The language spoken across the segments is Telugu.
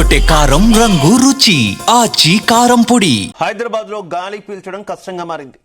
అదరగొట్టే కారం రంగు రుచి ఆచి కారం పొడి. హైదరాబాద్ లో గాలి పీల్చడం కష్టంగా మారింది.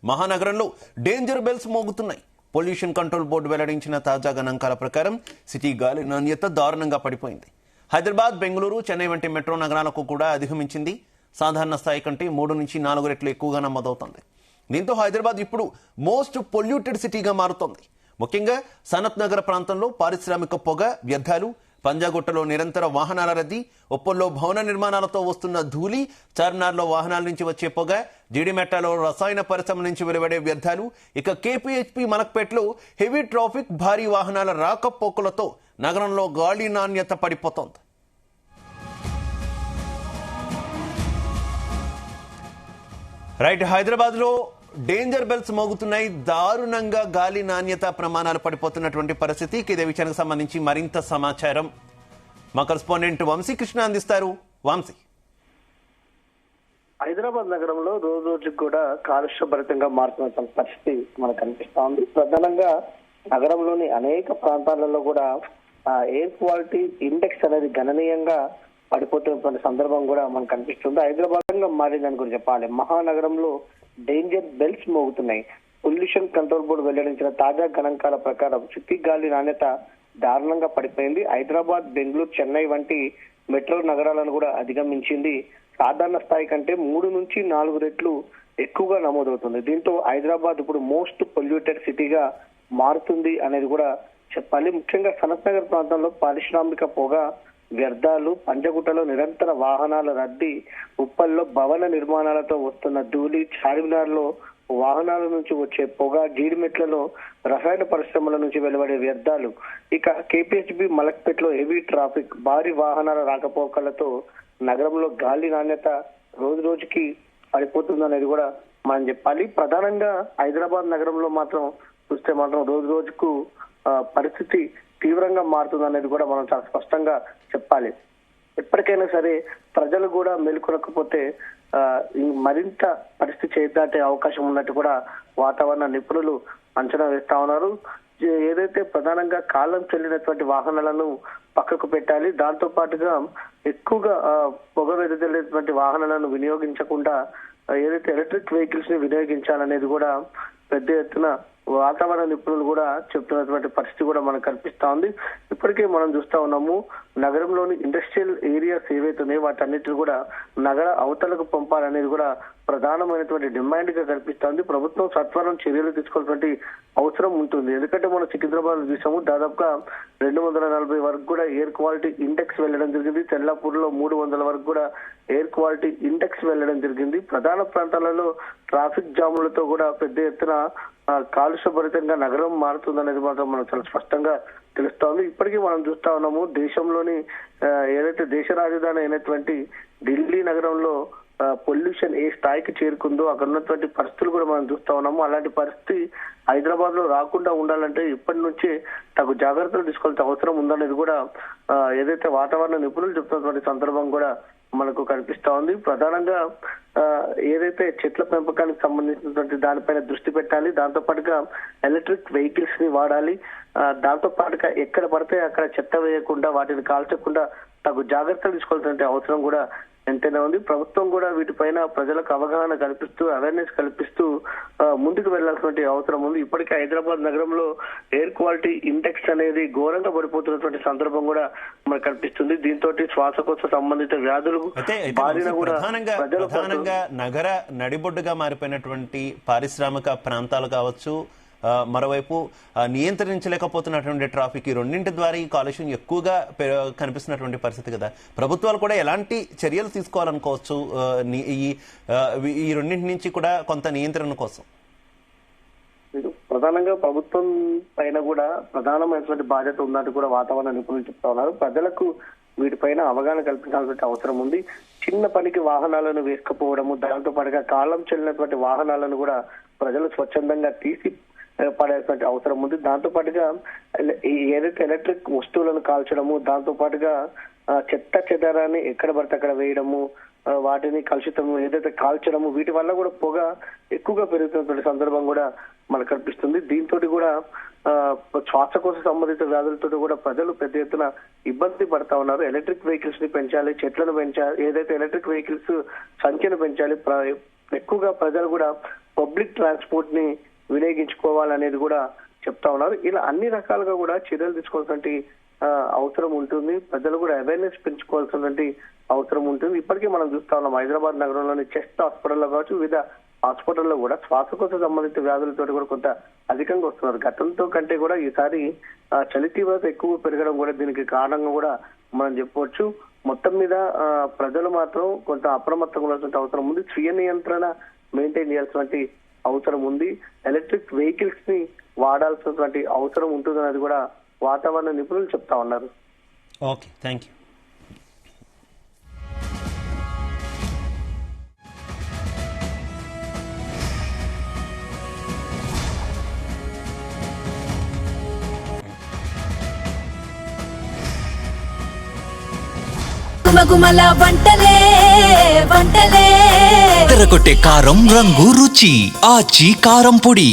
మహానగరంలో డేంజర్ బెల్స్ మోగుతున్నాయి. పొల్యూషన్ కంట్రోల్ బోర్డు వెల్లడించిన తాజా గణాంకాల ప్రకారం సిటీ గాలి నాణ్యత దారుణంగా పడిపోయింది. హైదరాబాద్, బెంగళూరు, చెన్నై వంటి మెట్రో నగరాలకు కూడా అధిగమించింది. సాధారణ స్థాయి కంటే 3 నుంచి 4 రెట్లు ఎక్కువగా నమోదవుతోంది. దీంతో హైదరాబాద్ ఇప్పుడు మోస్ట్ పొల్యూటెడ్ సిటీగా మారుతోంది. ముఖ్యంగా సనత్ నగర్ ప్రాంతంలో పారిశ్రామిక పొగ, వ్యర్థాలు, పంజాగుట్టలో నిరంతర వాహనాల రద్దీ, ఉప్పల్లో భవన నిర్మాణాలతో వస్తున్న ధూళి, చార్మినార్లో వాహనాల నుంచి వచ్చే పొగ, జీడిమెట్టలో రసాయన పరిశ్రమ నుంచి వెలువడే వ్యర్థాలు, ఇక కేపీహెచ్పీ మలక్పేటలో హెవీ ట్రాఫిక్, భారీ వాహనాల రాకపోకలతో నగరంలో గాలి నాణ్యత పడిపోతోంది. రైట్, హైదరాబాద్ లో డేంజర్ బెల్స్ మోగుతున్నాయి. దారుణంగా గాలి నాణ్యత ప్రమాణాలు పడిపోతున్నటువంటి పరిస్థితి. ఇదే విషయానికి సంబంధించి మరింత సమాచారం మా కరెస్పాండెంట్ వంశీకృష్ణ అందిస్తారు. వంశీ, హైదరాబాద్ నగరంలో రోజు రోజుకి కూడా కాలుష్యభరితంగా మారుతున్న పరిస్థితి మనకు కనిపిస్తా ఉంది. ప్రధానంగా నగరంలోని అనేక ప్రాంతాలలో కూడా ఎయిర్ క్వాలిటీ ఇండెక్స్ అనేది గణనీయంగా పడిపోతున్నటువంటి సందర్భం కూడా మనకు కనిపిస్తుంది. హైదరాబాద్ గా మారిందని కూడా చెప్పాలి. మహానగరంలో డేంజర్ బెల్స్ మోగుతున్నాయి. పొల్యూషన్ కంట్రోల్ బోర్డు వెల్లడించిన తాజా గణాంకాల ప్రకారం సిటీ గాలి నాణ్యత దారుణంగా పడిపోయింది. హైదరాబాద్, బెంగళూరు, చెన్నై వంటి మెట్రో నగరాలను కూడా అధిగమించింది. సాధారణ స్థాయి కంటే 3 నుంచి 4 రెట్లు ఎక్కువగా నమోదవుతుంది. దీంతో హైదరాబాద్ ఇప్పుడు మోస్ట్ పొల్యూటెడ్ సిటీగా మారుతుంది అనేది కూడా చెప్పాలి. ముఖ్యంగా సనత్ నగర్ ప్రాంతంలో పారిశ్రామిక పొగ, వ్యర్థాలు, పంజగుట్టలో నిరంతర వాహనాల రద్దీ, ఉప్పల్లో భవన నిర్మాణాలతో వస్తున్న ధూళి, చార్మినార్లో వాహనాల నుంచి వచ్చే పొగ, జీడిమెట్లలో రసాయన పరిశ్రమల నుంచి వెలువడే వ్యర్థాలు, ఇక కేపీహెచ్బీ మలక్పేటలో హెవీ ట్రాఫిక్, భారీ వాహనాల రాకపోకలతో నగరంలో గాలి నాణ్యత రోజు రోజుకి పడిపోతుందనేది కూడా మనం చెప్పాలి. ప్రధానంగా హైదరాబాద్ నగరంలో మాత్రం చూస్తే మాత్రం రోజు రోజుకు పరిస్థితి తీవ్రంగా మారుతుంది అనేది కూడా మనం చాలా స్పష్టంగా చెప్పాలి. ఎప్పటికైనా సరే ప్రజలు కూడా మేల్కొనకపోతే మరింత పరిస్థితి చేదాటే అవకాశం ఉన్నట్టు కూడా వాతావరణ నిపుణులు అంచనా వేస్తా ఉన్నారు. ఏదైతే ప్రధానంగా కాలం చెల్లినటువంటి వాహనాలను పక్కకు పెట్టాలి, దాంతో పాటుగా ఎక్కువగా పొగ వెదజల్లేటువంటి వాహనాలను వినియోగించకుండా ఏదైతే ఎలక్ట్రిక్ వెహికల్స్ ని వినియోగించాలనేది కూడా పెద్ద ఎత్తున వాతావరణ నిపుణులు కూడా చెప్తున్నటువంటి పరిస్థితి కూడా మనకు కనిపిస్తా ఉంది. ఇప్పటికే మనం చూస్తా ఉన్నాము, నగరంలోని ఇండస్ట్రియల్ ఏరియాస్ ఏవైతున్నాయో వాటన్నిటిని కూడా నగర అవతలకు పంపాలనేది కూడా ప్రధానమైనటువంటి డిమాండ్ గా కనిపిస్తోంది. ప్రభుత్వం సత్వరం చర్యలు తీసుకోవాల్సినటువంటి అవసరం ఉంటుంది. ఎందుకంటే మనం సికింద్రాబాద్ చూసాము, దాదాపుగా 240 వరకు కూడా ఎయిర్ క్వాలిటీ ఇండెక్స్ వెళ్ళడం జరిగింది. తెల్లాపూర్ లో 300 వరకు కూడా ఎయిర్ క్వాలిటీ ఇండెక్స్ వెళ్ళడం జరిగింది. ప్రధాన ప్రాంతాలలో ట్రాఫిక్ జాములతో కూడా పెద్ద ఎత్తున కాలుష్యభరితంగా నగరం మారుతుందనేది మాత్రం మనకు చాలా స్పష్టంగా తెలుస్తోంది. ఇప్పటికీ మనం చూస్తా ఉన్నాము, దేశంలోని ఏదైతే దేశ రాజధాని అయినటువంటి ఢిల్లీ నగరంలో పొల్యూషన్ ఏ స్థాయికి చేరుకుందో అక్కడ ఉన్నటువంటి పరిస్థితులు కూడా మనం చూస్తా ఉన్నాము. అలాంటి పరిస్థితి హైదరాబాద్ లో రాకుండా ఉండాలంటే ఇప్పటి నుంచే తగు జాగ్రత్తలు తీసుకోవాల్సిన అవసరం ఉందనేది కూడా ఏదైతే వాతావరణ నిపుణులు చెప్తున్నటువంటి సందర్భం కూడా మనకు కనిపిస్తా ఉంది. ప్రధానంగా ఏదైతే చెట్ల పెంపకానికి సంబంధించినటువంటి దానిపైన దృష్టి పెట్టాలి, దాంతో పాటుగా ఎలక్ట్రిక్ వెహికల్స్ ని వాడాలి, దాంతో పాటుగా ఎక్కడ పడితే అక్కడ చెత్త వేయకుండా వాటిని కాల్చకుండా తగు జాగ్రత్తలు తీసుకోవాల్సిన అవసరం కూడా ఎంతైనా ఉంది. ప్రభుత్వం కూడా వీటిపైన ప్రజలకు అవగాహన కల్పిస్తూ, అవేర్నెస్ కల్పిస్తూ ముందుకు వెళ్లాల్సినటువంటి అవసరం ఉంది. ఇప్పటికే హైదరాబాద్ నగరంలో ఎయిర్ క్వాలిటీ ఇండెక్స్ అనేది ఘోరంగా పడిపోతున్నటువంటి సందర్భం కూడా మనకు కనిపిస్తుంది. దీంతో శ్వాసకోశ సంబంధిత వ్యాధులు బారిన కూడా ప్రధానంగా నగర నడిబొడ్డుగా మారిపోయినటువంటి పారిశ్రామిక ప్రాంతాలు కావచ్చు, మరోవైపు నియంత్రించలేకపోతున్నటువంటి ట్రాఫిక్, ఈ రెండింటి ద్వారా ఈ కాలుష్యం ఎక్కువగా కనిపిస్తున్నటువంటి పరిస్థితి కదా. ప్రభుత్వాలు కూడా ఎలాంటి చర్యలు తీసుకోవాలనుకోవచ్చు ఈ రెండింటి నుంచి కూడా కొంత నియంత్రణ కోసం? ప్రధానంగా ప్రభుత్వం పైన కూడా ప్రధానమైనటువంటి బాధ్యత ఉందంటూ కూడా వాతావరణ నిపుణులు చెప్తా ఉన్నారు. ప్రజలకు వీటిపైన అవగాహన కల్పించాల్సిన అవసరం ఉంది. చిన్న పనికి వాహనాలను వేసుకుపోవడము, దాంతో పాటుగా కాలం చెల్లినటువంటి వాహనాలను కూడా ప్రజలు స్వచ్ఛందంగా తీసి పడాల్సిన అవసరం ఉంది. దాంతో పాటుగా ఏదైతే ఎలక్ట్రిక్ వస్తువులను కాల్చడము, దాంతో పాటుగా చెత్త చెదారాన్ని ఎక్కడ పడితే అక్కడ వేయడము, వాటిని కలుషితం ఏదైతే కాల్చడము, వీటి వల్ల కూడా పొగ ఎక్కువగా పెరుగుతున్నటువంటి సందర్భం కూడా మనకు కనిపిస్తుంది. దీంతో కూడా శ్వాసకోశ సంబంధిత వ్యాధులతో కూడా ప్రజలు పెద్ద ఎత్తున ఇబ్బంది పడతా ఉన్నారు. ఎలక్ట్రిక్ వెహికల్స్ ని పెంచాలి, చెట్లను పెంచాలి, ఏదైతే ఎలక్ట్రిక్ వెహికల్స్ సంఖ్యను పెంచాలి, ఎక్కువగా ప్రజలు కూడా పబ్లిక్ ట్రాన్స్పోర్ట్ ని వినియోగించుకోవాలనేది కూడా చెప్తా ఉన్నారు. ఇలా అన్ని రకాలుగా కూడా చర్యలు తీసుకోవాల్సిన అవసరం ఉంటుంది. ప్రజలు కూడా అవేర్నెస్ పెంచుకోవాల్సినటువంటి అవసరం ఉంటుంది. ఇప్పటికీ మనం చూస్తా ఉన్నాం హైదరాబాద్ నగరంలోని చెస్ట్ హాస్పిటల్లో కావచ్చు, వివిధ హాస్పిటల్లో కూడా శ్వాసకోశ సంబంధిత వ్యాధులతో కూడా కొంత అధికంగా వస్తున్నారు. గతంతో కంటే కూడా ఈసారి చలి తీవ్రత ఎక్కువ పెరగడం కూడా దీనికి కారణంగా కూడా మనం చెప్పవచ్చు. మొత్తం మీద ప్రజలు మాత్రం కొంత అప్రమత్తంగా ఉండాల్సిన అవసరం ఉంది. స్వీయ నియంత్రణ మెయింటైన్ చేయాల్సినటువంటి అవసరం ఉంది. ఎలక్ట్రిక్ వెహికల్స్ ని వాడాల్సినటువంటి అవసరం ఉంటుందన్నది కూడా వాతావరణ నిపుణులు చెప్తా ఉన్నారు. Okay, thank you. గుమగుమల వంటలే వంటలే తెరకొట్టే కారం రంగు రుచి ఆచి కారం పొడి.